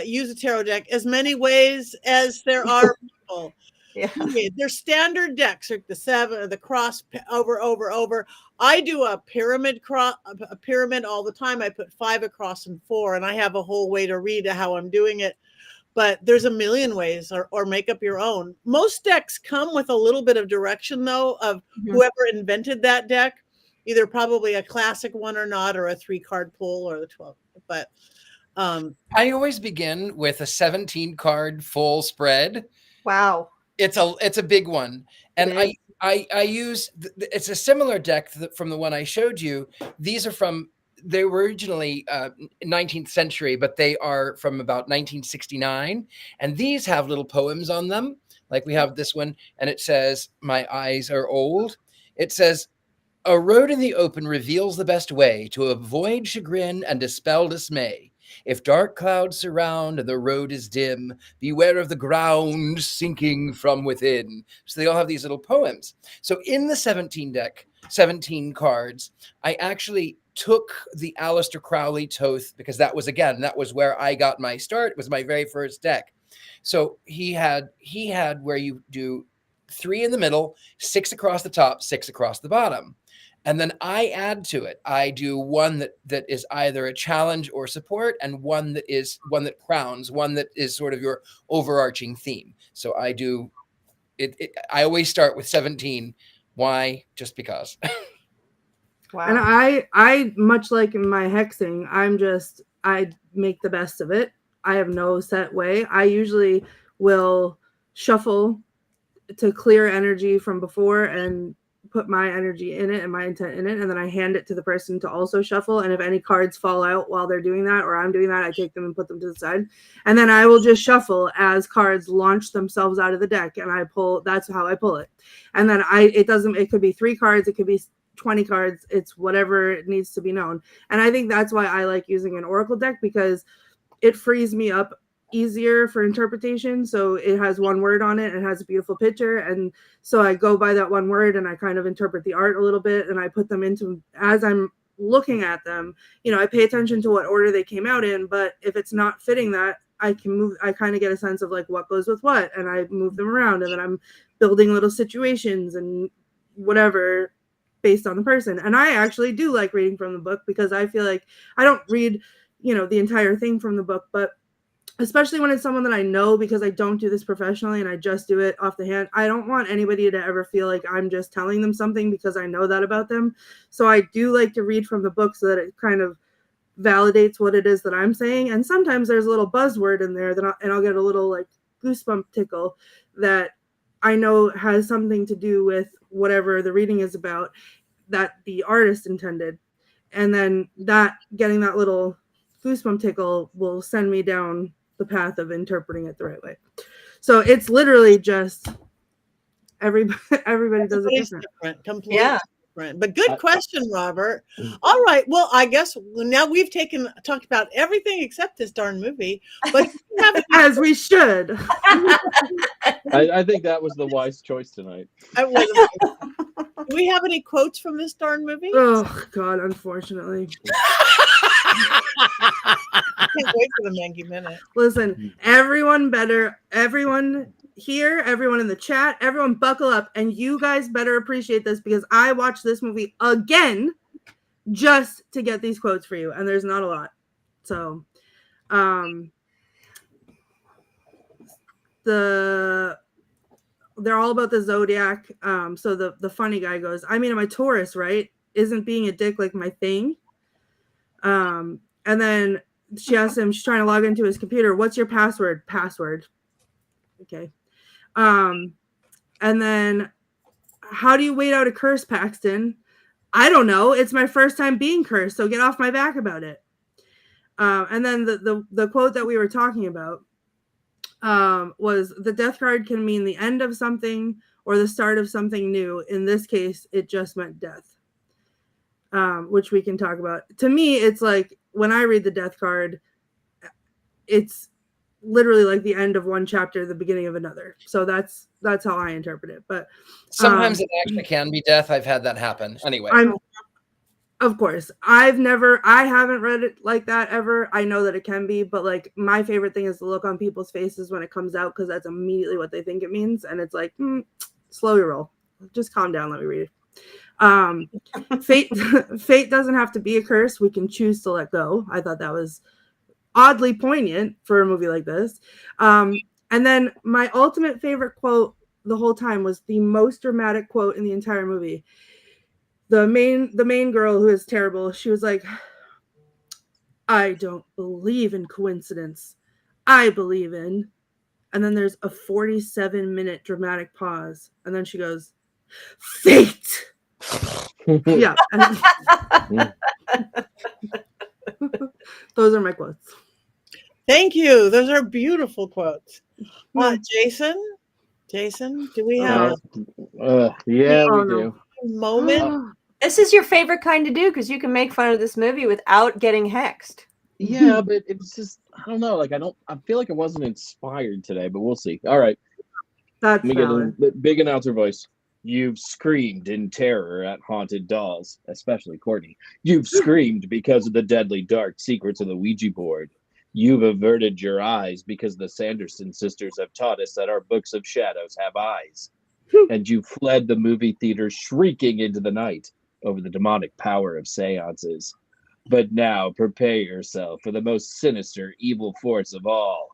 use a tarot deck. As many ways as there are people.
Yeah.
They're standard decks, like the 7, the cross over. I do a pyramid all the time. I put 5 across and 4, and I have a whole way to read how I'm doing it. But there's a million ways, or make up your own. Most decks come with a little bit of direction, though, of whoever invented that deck, either probably a classic one or not, or a 3-card pull or the 12. But
I always begin with a 17-card full spread.
Wow.
It's a big one. And I use, it's a similar deck from the one I showed you. They were originally 19th century, but they are from about 1969. And these have little poems on them. Like we have this one, and it says, "My eyes are old." It says, "A road in the open reveals the best way to avoid chagrin and dispel dismay. If dark clouds surround and the road is dim, beware of the ground sinking from within." So they all have these little poems. So in the 17 cards, I actually took the Aleister Crowley Thoth, because that was where I got my start. It was my very first deck. So he had where you do 3 in the middle, 6 across the top, 6 across the bottom. And then I add to it. I do one that is either a challenge or support, and one that crowns, one that is sort of your overarching theme. So I do it. I always start with 17. Why? Just because.
Wow. And I much like in my hexing, I make the best of it. I have no set way. I usually will shuffle to clear energy from before and put my energy in it and my intent in it, and then I hand it to the person to also shuffle. And if any cards fall out while they're doing that, or I'm doing that, I take them and put them to the side, and then I will just shuffle as cards launch themselves out of the deck, and I pull. That's how I pull it. And then it could be 3 cards, it could be 20 cards, it's whatever it needs to be known. And I think that's why I like using an oracle deck, because it frees me up easier for interpretation. So it has one word on it, and it has a beautiful picture, and so I go by that one word and I kind of interpret the art a little bit, and I put them into, as I'm looking at them, I pay attention to what order they came out in, but if it's not fitting that, I can move. I kind of get a sense of like what goes with what, and I move them around, and then I'm building little situations and whatever based on the person. And I actually do like reading from the book, because I feel like I don't read, the entire thing from the book, but especially when it's someone that I know, because I don't do this professionally and I just do it off the hand. I don't want anybody to ever feel like I'm just telling them something because I know that about them. So I do like to read from the book so that it kind of validates what it is that I'm saying. And sometimes there's a little buzzword in there and I'll get a little like goosebump tickle that I know has something to do with whatever the reading is about that the artist intended. And then getting that little goosebump tickle will send me down the path of interpreting it the right way. So it's literally just everybody does it
Everybody's
different.
different, completely
Yeah.
different. But good question, Robert. All right. Well, I guess now we've talked about everything except this darn movie. But do we have any,
As we should.
I think that was the wise choice tonight.
do we have any quotes from this darn movie?
Oh God, unfortunately.
I can't wait for the Mankey Minute.
Listen, everyone here, everyone in the chat, everyone buckle up, and you guys better appreciate this because I watched this movie again just to get these quotes for you, and there's not a lot. So, they're all about the zodiac. So the funny guy goes, I mean, I'm a Taurus, right? Isn't being a dick like my thing? And then she asks him, she's trying to log into his computer. What's your password? Password. Okay. And then how do you wait out a curse, Paxton? I don't know. It's my first time being cursed, so get off my back about it. And then the quote that we were talking about was the death card can mean the end of something or the start of something new. In this case, it just meant death, which we can talk about. To me, it's like when I read the death card, it's literally like the end of one chapter, the beginning of another. So that's how I interpret it. But
sometimes it actually can be death. I've had that happen. Anyway,
of course, I haven't read it like that ever. I know that it can be, but like my favorite thing is the look on people's faces when it comes out, because that's immediately what they think it means. And it's like, slow your roll. Just calm down. Let me read it. Fate doesn't have to be a curse. We can choose to let go. I thought that was oddly poignant for a movie like this. And then my ultimate favorite quote the whole time was the most dramatic quote in the entire movie. The main girl, who is terrible, she was like, I don't believe in coincidence. I believe in. And then there's a 47-minute dramatic pause. And then she goes, fate. Yeah. Those are my quotes.
Thank you. Those are beautiful quotes. Jason, do we have
Yeah, we do.
a moment?
This is your favorite kind to do because you can make fun of this movie without getting hexed.
Yeah, but it's just, I don't know. Like, I feel like I wasn't inspired today, but we'll see. All right.
That's
Let me get
valid.
a big announcer voice. You've screamed in terror at haunted dolls, especially Courtney. You've screamed because of the deadly dark secrets of the Ouija board. You've averted your eyes because the Sanderson sisters have taught us that our books of shadows have eyes. And you fled the movie theater shrieking into the night over the demonic power of seances. But now prepare yourself for the most sinister evil force of all,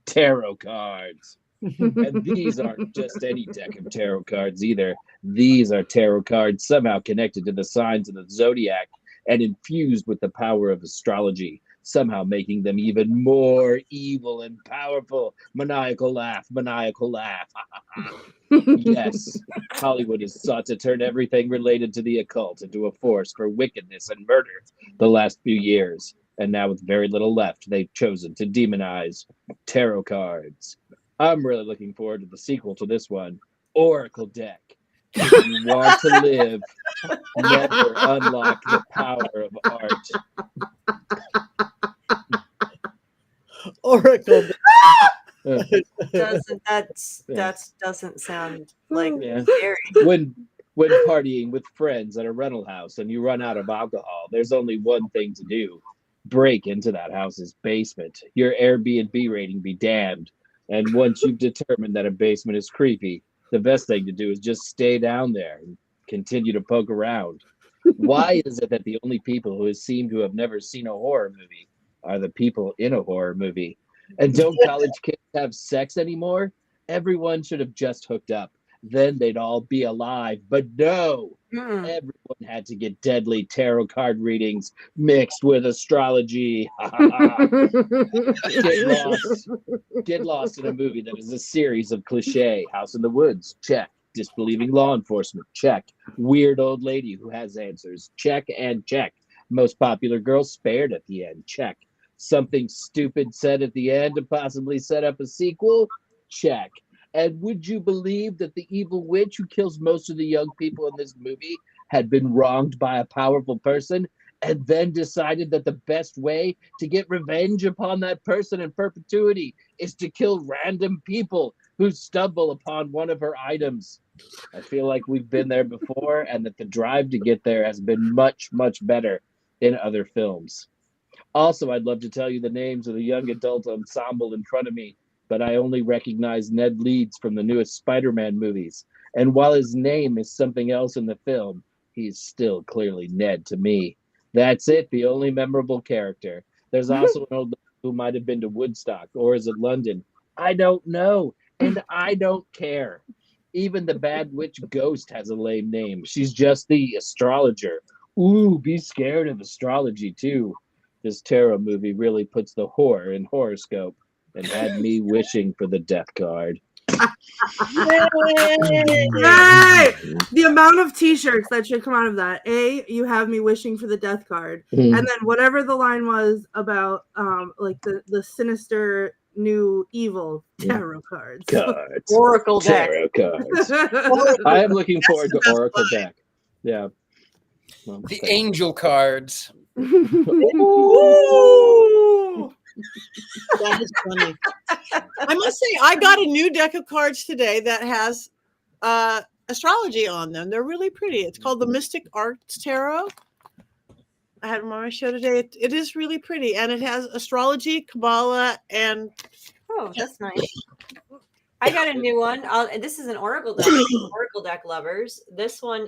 tarot cards. And these aren't just any deck of tarot cards either. These are tarot cards somehow connected to the signs of the zodiac and infused with the power of astrology, somehow making them even more evil and powerful. Maniacal laugh, maniacal laugh. Yes, Hollywood has sought to turn everything related to the occult into a force for wickedness and murder the last few years. And now with very little left, they've chosen to demonize tarot cards. I'm really looking forward to the sequel to this one, Oracle Deck. If you want to live, never unlock the power of art.
Oracle.
Doesn't sound like
Yeah.
scary.
When partying with friends at a rental house and you run out of alcohol, there's only one thing to do. Break into that house's basement. Your Airbnb rating be damned. And once you've determined that a basement is creepy, the best thing to do is just stay down there and continue to poke around. Why is it that the only people who seem to have never seen a horror movie are the people in a horror movie? And don't college kids have sex anymore? Everyone should have just hooked up. Then they'd all be alive. But no, everyone had to get deadly tarot card readings mixed with astrology. Get lost in a movie that is a series of cliche. House in the Woods, check. Disbelieving law enforcement, check. Weird old lady who has answers, check and check. Most popular girl spared at the end, check. Something stupid said at the end to possibly set up a sequel, check. And would you believe that the evil witch who kills most of the young people in this movie had been wronged by a powerful person and then decided that the best way to get revenge upon that person in perpetuity is to kill random people who stumble upon one of her items? I feel like we've been there before, and that the drive to get there has been much, much better in other films. Also, I'd love to tell you the names of the young adult ensemble in front of me, but I only recognize Ned Leeds from the newest Spider-Man movies. And while his name is something else in the film, he's still clearly Ned to me. That's it, the only memorable character. There's also an old lady who might have been to Woodstock, or is it London? I don't know, and I don't care. Even the bad witch ghost has a lame name. She's just the astrologer. Ooh, be scared of astrology too. This tarot movie really puts the horror in horoscope and had me wishing for the death card.
Yay! The amount of t-shirts that should come out of that. You have me wishing for the death card. And then whatever the line was about like the sinister new evil tarot cards.
Oracle deck.
Tarot cards. I am looking forward to Oracle deck. Yeah. Well,
The angel cards.
Ooh. That is funny. I must say, I got a new deck of cards today that has astrology on them. They're really pretty. It's called the Mystic Arts Tarot. I had them on my show today. It is really pretty, and it has astrology, Kabbalah, and
Oh, that's nice. I got a new one. This is an Oracle deck. Oracle deck lovers. This one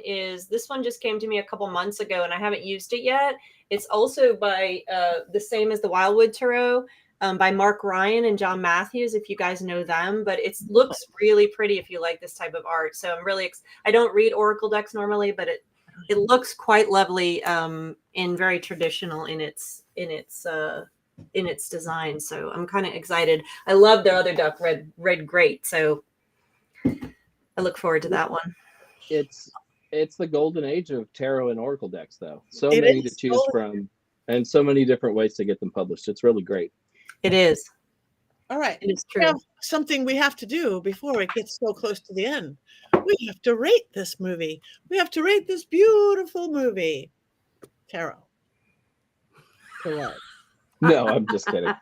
just came to me a couple months ago, and I haven't used it yet. It's also by the same as the Wildwood Tarot, by Mark Ryan and John Matthews, if you guys know them. But it looks really pretty if you like this type of art. So I'm really I don't read Oracle decks normally, but it looks quite lovely and very traditional in its design. So I'm kind of excited. I love their other deck, Red Great. So I look forward to that one.
It's the golden age of tarot and oracle decks, though. So many to choose from, and so many different ways to get them published. It's really great.
It is.
all right.
It is
We
true.
have something we have to do before it gets so close to the end. We have to rate this movie. We have to rate this beautiful movie. Tarot. Correct.
No, I'm just kidding.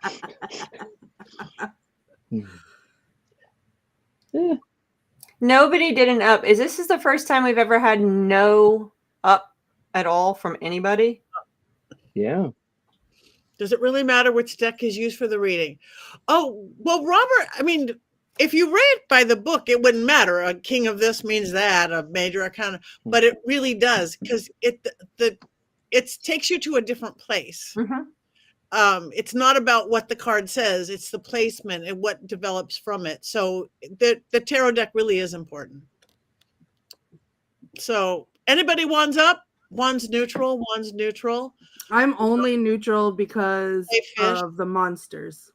Nobody did an up. This is the first time we've ever had no up at all from anybody?
Yeah.
Does it really matter which deck is used for the reading? Oh, well, Robert, I mean, if you read by the book, it wouldn't matter. A king of this means that, a major arcana, but it really does, because it takes you to a different place.
Mm-hmm.
It's not about what the card says, it's the placement and what develops from it. So the tarot deck really is important. So anybody wands up? One's neutral, one's neutral.
I'm only neutral because of the monsters,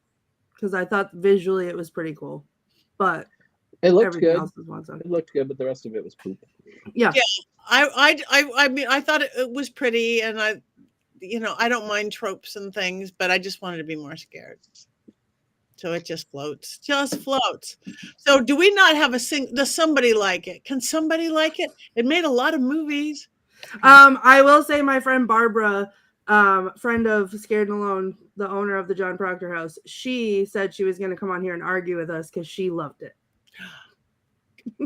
because I thought visually it was pretty cool, but
It looked
everything
good.
else was one side.
It looked good, but the rest of it was poop.
Yeah.
I mean, I thought it was pretty, and I don't mind tropes and things, but I just wanted to be more scared. So it just floats. So do we not have does somebody like it? Can somebody like it? It made a lot of movies.
I will say my friend Barbara, friend of Scared and Alone, the owner of the John Proctor House, she said she was going to come on here and argue with us because she loved it.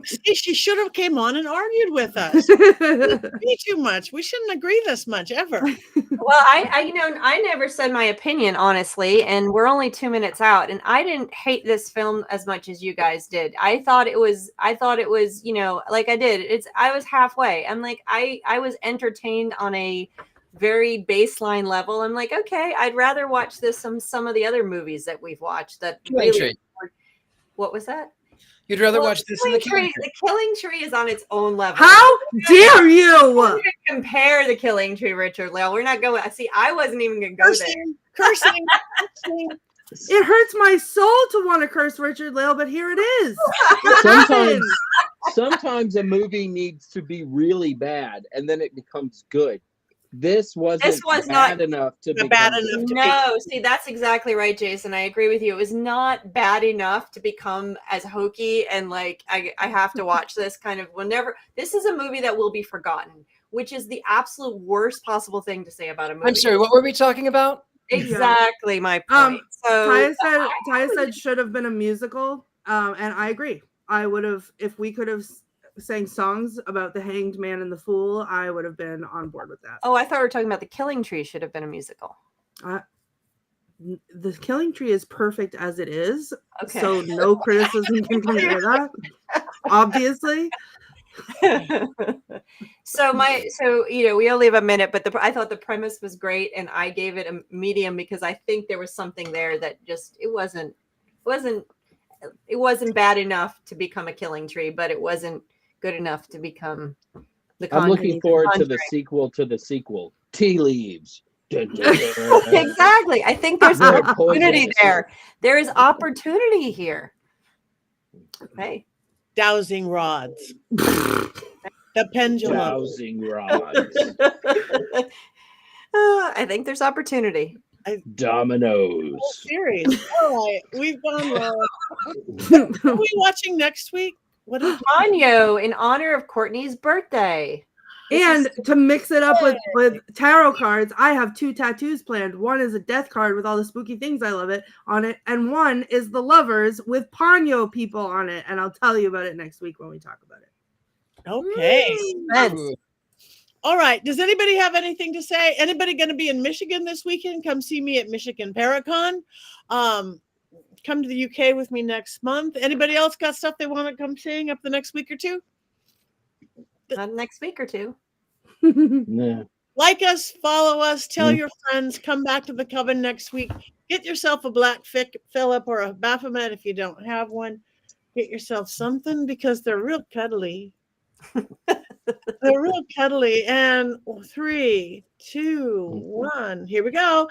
See, she should have came on and argued with us. Me too much. We shouldn't agree this much ever.
Well, I never said my opinion, honestly, and we're only 2 minutes out, and I didn't hate this film as much as you guys did. I thought it was, like I did. I was halfway. I'm like, I was entertained on a very baseline level. I'm like, okay, I'd rather watch this than some of the other movies that we've watched. What was that?
You'd rather watch this in the Killing Tree.
The Killing Tree is on its own level.
How dare you?
We're going to compare the Killing Tree, Richard-Lael. We're not going. See, I wasn't even going to go there.
Cursing.
It hurts my soul to want to curse Richard-Lael, but here it is.
Sometimes a movie needs to be really bad, and then it becomes good. This wasn't
This was
bad
not
enough to become
bad enough
good.
to
No, see, that's exactly right, Jason. I agree with you. It was not bad enough to become as hokey and like I have to watch this kind of whenever. This is a movie that will be forgotten, which is the absolute worst possible thing to say about a movie.
I'm sorry, what were we talking about?
Exactly my point. So
Taya said should have been a musical, and I agree. I would have, if we could have sang songs about the Hanged Man and the Fool, I would have been on board with that.
oh, I thought we were talking about The Killing Tree should have been a musical.
The Killing Tree is perfect as it is,
Okay.
so no criticism can come near that. Obviously.
So we only have a minute, but I thought the premise was great, and I gave it a medium because I think there was something there that just it wasn't bad enough to become a Killing Tree, but it wasn't good enough to become the
I'm looking forward to the
Conjuring.
sequel. Tea Leaves. Dun, dun, dun.
Exactly. I think there's
Very
opportunity
poisonous.
there. There is opportunity here. Okay.
Dowsing rods. The pendulum.
Dowsing rods.
I think there's opportunity.
Dominoes.
Series. All right, we've gone well. What are we watching next week? What is
Anyo in honor of Courtney's birthday.
And to mix it up with tarot cards, I have 2 tattoos planned. One is a death card with all the spooky things I love it on it, and one is the lovers with Ponyo people on it. And I'll tell you about it next week when we talk about it.
okay?
Ooh.
All right. Does anybody have anything to say? Anybody going to be in Michigan this weekend? Come see me at Michigan Paracon. Come to the UK with me next month. Anybody else got stuff they want to come seeing up the next week or two?
Next week or two.
Nah.
Like us, follow us, tell your friends, come back to the Coven next week. Get yourself a Black Phillip or a Baphomet if you don't have one. Get yourself something because they're real cuddly. They're real cuddly. And 3, 2, 1. Here we go.